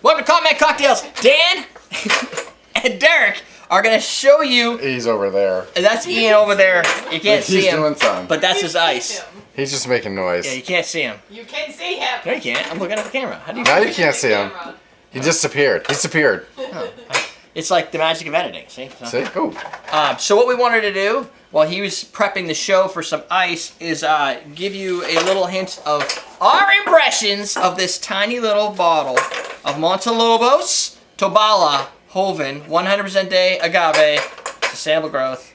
Welcome to Comment Cocktails. Dan and Derrick are going to show you. He's over there. That's Ian over there. You can't see him. He's doing something. But that's his ice. He's just making noise. Yeah, you can't see him. You can see him. No, you can't. I'm looking at the camera. How do you? Now you can't see him. He disappeared. He disappeared. Oh, it's like the magic of editing. See? See? Oh. So what we wanted to do while he was prepping the show for some ice is give you a little hint of our impressions of this tiny little bottle of Montelobos Tobala Joven 100% day agave, sustainable growth.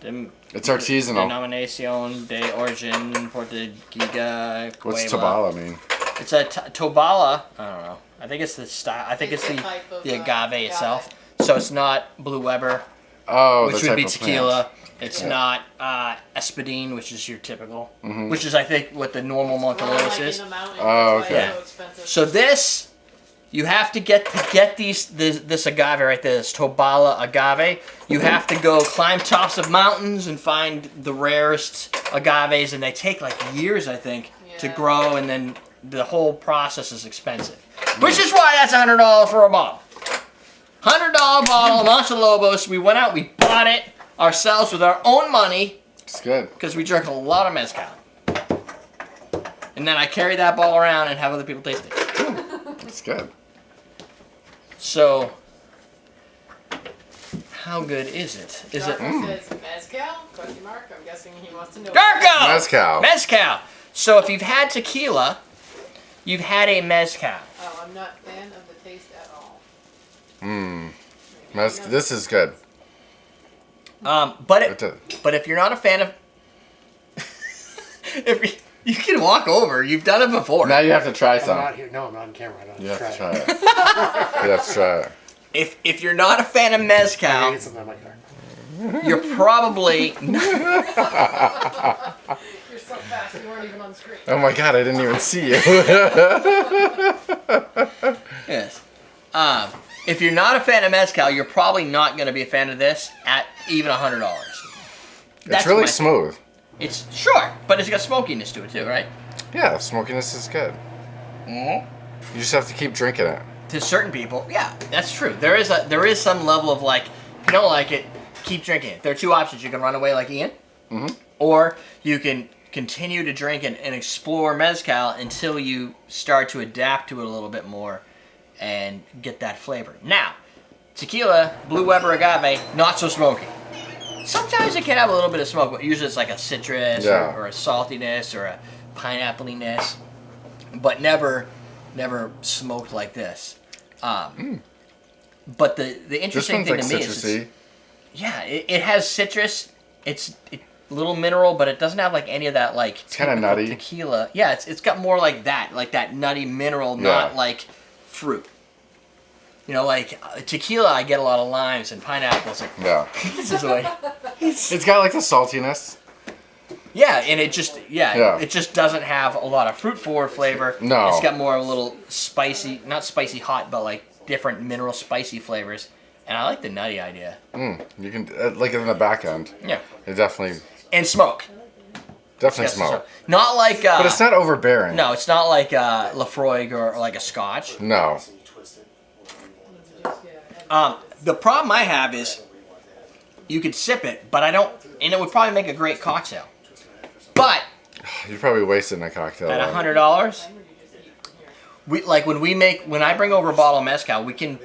It's artisanal. Denominación de Origen Portuguesa. What's Tobala mean? It's a Tobala. I don't know. I think it's the style. I think it's the agave itself. So it's not Blue Weber, which would be tequila. It's not ESPADÍN, which is your typical, which is I think what the normal Montelobos is. Oh, okay. Yeah. So this, you have to get this agave right there, this Tobala agave. You have to go climb tops of mountains and find the rarest agaves, and they take like years, I think, to grow, and then the whole process is expensive. Which is why that's $100 for a bottle. $100 bottle of Montelobos. We went out, we bought it ourselves with our own money. It's good. Because we drink a lot of mezcal. And then I carry that bottle around and have other people taste it. It's good. So, how good is it? Is it? Says mezcal? Question mark. I'm guessing he wants to know. Darko! Mezcal. Mezcal. So if you've had tequila, you've had a mezcal. Oh, I'm not a fan of the taste at all. This is good. But if you're not a fan of, you can walk over. You've done it before. Now you have to try some. I'm not here. No, I'm not on camera. I don't You have to try try it. You have to try it. If you're not a fan of mezcal, get something in my car. you're probably You're so fast, you weren't even on screen. Oh my god, I didn't even see you. yes. If you're not a fan of mezcal, you're probably not going to be a fan of this at even $100. It's really smooth. It's short, but it's got smokiness to it too, right? Yeah, the smokiness is good. You just have to keep drinking it. To certain people, yeah, that's true. There is some level of like, if you don't like it, keep drinking it. There are two options. You can run away like Ian, or you can continue to drink and explore mezcal until you start to adapt to it a little bit more and get that flavor. Now, tequila, Blue Weber agave, not so smoky. Sometimes it can have a little bit of smoke, but usually it's like a citrus or a saltiness or a pineapple-iness, but never smoked like this. But the interesting thing to me is, it has citrus. It's a little mineral, but it doesn't have like any of that like. It's kind of nutty. Tequila, yeah. It's got more like that nutty mineral, not like fruit. You know, like tequila, I get a lot of limes and pineapples. Yeah. This is like. It's got like the saltiness. Yeah, and it just it just doesn't have a lot of fruit forward flavor. No. It's got more of a little spicy, not spicy hot, but like different mineral spicy flavors. And I like the nutty idea. You can like in the back end. Yeah. It definitely. And smoke. Definitely smoke. Not like. But it's not overbearing. No, it's not like Lafroig or like a Scotch. No. The problem I have is you could sip it, but I don't, and it would probably make a great cocktail. But You're probably wasting a cocktail. at $100, when I bring over a bottle of mezcal, we can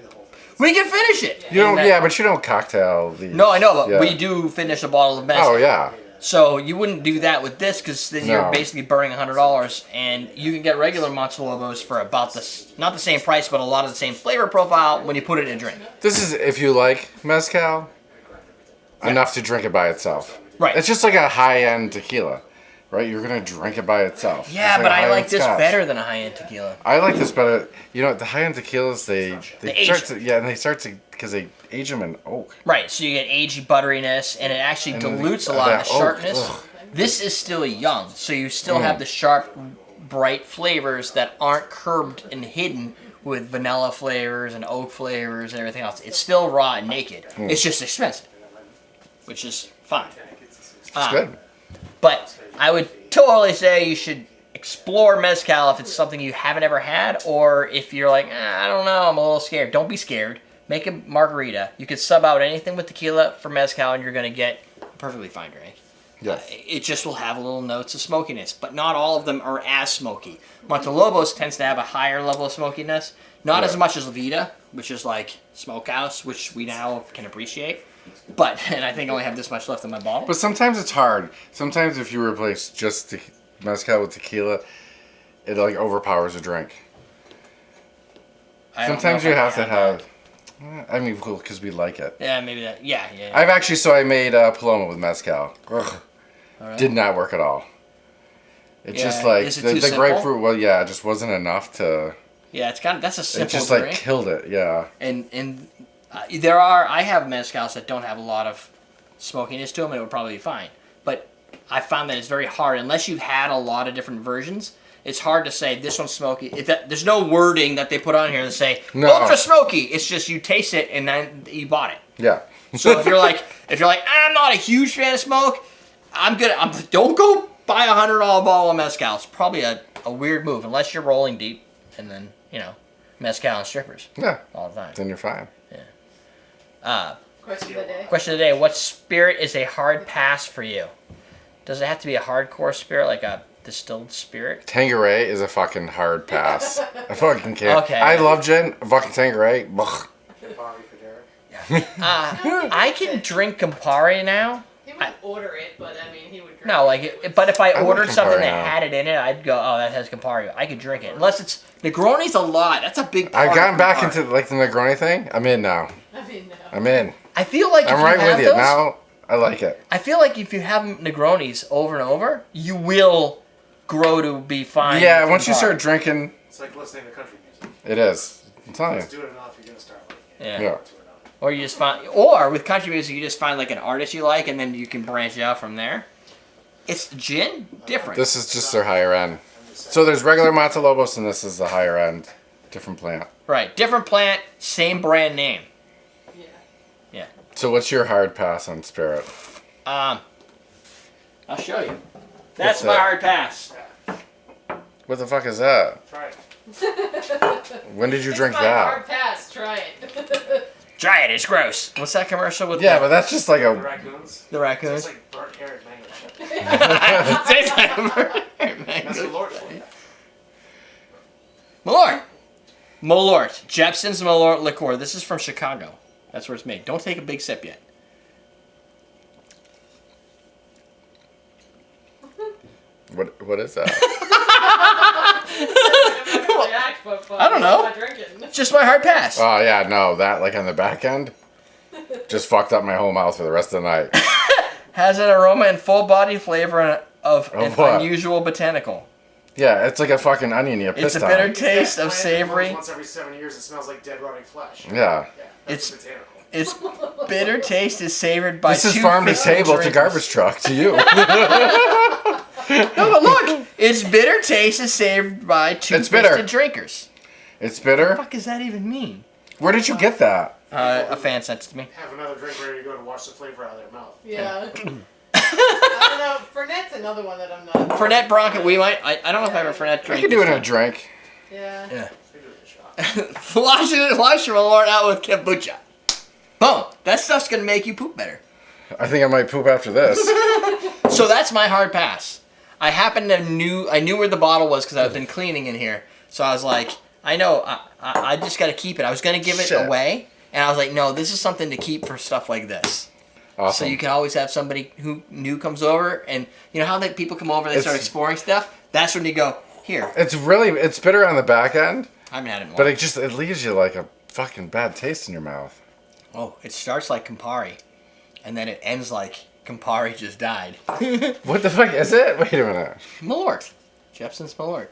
finish it. You don't, but you don't cocktail these. No, I know, but we do finish a bottle of mezcal. Oh yeah. So you wouldn't do that with this because then you're basically burning $100, and you can get regular Montelobos for about not the same price, but a lot of the same flavor profile when you put it in a drink. This is if you like mezcal enough to drink it by itself. Right. It's just like a high-end tequila, right? You're gonna drink it by itself. Yeah, but I like this Scotch. better than a high-end tequila. I like this better. You know, the high-end tequilas they age. start to because they age them in oak. Right, so you get agey butteriness, and it actually dilutes a lot of the sharpness. This is still young, so you still have the sharp, bright flavors that aren't curbed and hidden with vanilla flavors and oak flavors and everything else. It's still raw and naked. It's just expensive, which is fine. It's good. But I would totally say you should explore mezcal if it's something you haven't ever had, or if you're like, I don't know, I'm a little scared. Don't be scared. Make a margarita. You can sub out anything with tequila for mezcal, and you're going to get a perfectly fine drink. Yes. It just will have little notes of smokiness, but not all of them are as smoky. Montelobos tends to have a higher level of smokiness. Not as much as Levita, which is like smokehouse, which we now can appreciate. But, and I think I only have this much left in my bottle. But sometimes it's hard. Sometimes if you replace just mezcal with tequila, it like overpowers a drink. Sometimes you have to have. I mean, cool, because we like it. Yeah, maybe that. Yeah. I've actually, I made Paloma with mezcal. Ugh. Right. Did not work at all. It just like the grapefruit. Well, yeah, it just wasn't enough to. Yeah, it's kind of that's a simple. It just drink. like killed it. Yeah. And I have mezcals that don't have a lot of smokiness to them, and it would probably be fine. But I found that it's very hard unless you've had a lot of different versions. It's hard to say this one's smoky. There's no wording that they put on here to say ultra smoky. It's just you taste it and then you bought it. Yeah. So if you're like I'm not a huge fan of smoke, don't go buy $100 bottle of mezcal. It's probably a weird move unless you're rolling deep and then mezcal and strippers. Yeah. All the time. Then you're fine. Yeah. Question of the day. Question of the day: what spirit is a hard pass for you? Does it have to be a hardcore spirit, like a distilled spirit? Tanqueray is a fucking hard pass. I fucking can't. Okay. I love gin. Fucking Tanqueray. Campari for Derrick. I can drink Campari now. He would order it, but I mean, he would drink No, but if I I ordered like something Campari that now. had it in it, I'd go, oh, that has Campari. I could drink it. Unless it's... Negroni's a lot. That's a big part I've gotten of back Campari. into like the Negroni thing. I'm in now. I mean, no. I'm in. I feel like if I'm you right have with you. those, Now I like it. I feel like if you have Negronis over and over, you will grow to be fine. Yeah, with once you Campari. start drinking, It's like listening to country music. it is. I'm telling Just you. do it enough, you're gonna start liking it. Yeah. Yeah. To it enough. Or you just find... Or with country music, you just find like an artist you like, and then you can branch out from there. It's gin? Different. This is just their higher end. So there's regular Montelobos, and this is the higher end, different plant. Right. Different plant, same brand name. Yeah. Yeah. So what's your hard pass on spirit? I'll show you. That's What's my that? hard pass. What the fuck is that? Try it. When did you It's drink my that? hard pass. Try it. Try it. It's gross. What's that commercial with Yeah, but that's just like The a. raccoons. the raccoons? It's like burnt hair and mango chip. Tastes like That's a Malort for you. Malort. Malort. Jeppson's Malort liqueur. This is from Chicago. That's where it's made. Don't take a big sip yet. What is that? I don't know. It's just my hard pass. Oh yeah, no, that like on the back end, just fucked up my whole mouth for the rest of the night. Has an aroma and full body flavor of an what? unusual botanical. Yeah, it's like a fucking onion you It's pissed a on. bitter It's taste that of plant that savory. grows Once every 7 years, it smells like dead rotting flesh. Yeah. Yeah, that's It's- botanical. Its bitter taste is savored by This is two farm to fisted table to drinkers. garbage truck to you. No, but look, its bitter taste is savored by two It's bitter. fisted drinkers. It's What bitter. the fuck does that even mean? Where did you get that? A fan sent it to me. Have another drink ready to go to wash the flavor out of their mouth. Yeah. I don't know. Fernet's another one that I'm not. Fernet Bronco, we might. I don't know if I have a Fernet I drink. could do it in a drink. Yeah. Yeah. They do it in a shot. Wash your Malort out with kombucha. Boom. That stuff's gonna make you poop better. I think I might poop after this. So that's my hard pass. I knew where the bottle was because I've been cleaning in here. So I was like, I know, I just got to keep it. I was going to give it Shit. away, and I was like, no, this is something to keep for stuff like this. Awesome. So you can always have somebody who new comes over, and you know how that people come over, they start It's- exploring stuff. That's when you go, here. It's bitter on the back end, I haven't had it in a but while. it leaves you like a fucking bad taste in your mouth. Oh, it starts like Campari, and then it ends like Campari just died. What the fuck is it? Wait a minute. Malort. Jeppson's Malort.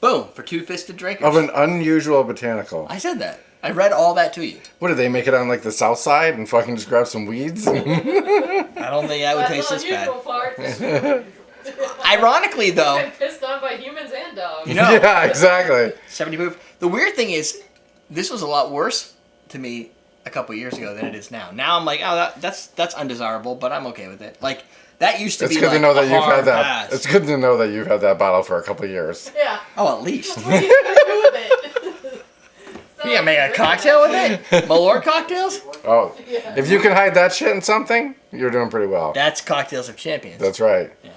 Boom, for two-fisted drinkers. Of an unusual botanical. I said that. I read all that to you. What did they make it on like the south side and fucking just grab some weeds? I don't think that would taste That's this the bad. unusual part. I've Ironically, though, been pissed on by humans and dogs. you know, Yeah, exactly. 70 proof. The weird thing is, this was a lot worse to me a couple years ago than it is now. Now I'm like, oh, that's undesirable, but I'm okay with it. Like that used to be good like to know that a you've had hard that. pass. It's good to know that you've had that bottle for a couple of years. Yeah. Oh, at least. What are you gonna do with it? You gonna make a cocktail with it? Malort cocktails? Oh, Yeah. if you can hide that shit in something, you're doing pretty well. That's cocktails of champions. That's right. Yeah.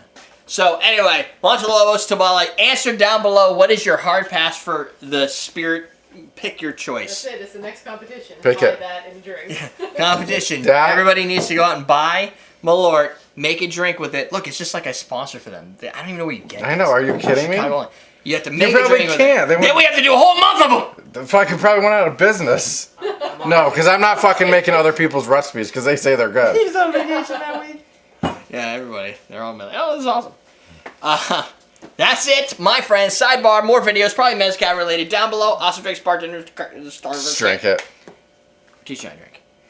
So anyway, Montelobos Tobala, answer down below. What is your hard pass for the spirit? Pick your choice. That's it. It's the next competition. Pick Buy it. that and drink. Competition. That- Everybody needs to go out and buy Malort, make a drink with it. Look, it's just like a sponsor for them. I don't even know where you get it. I know. Are you kidding me? Chicago. You have to make a probably drink with can't. it. Then we have to do a whole month of them. The fucking probably went out of business. No, because I'm not fucking making other people's recipes because they say they're good. He's on vacation that week. Yeah, everybody. They're all like, oh, this is awesome. That's it, my friends. Sidebar, more videos, probably Mezcal related down below. Awesome drinks, bartenders, starters. Just drink it. Teach you how to drink.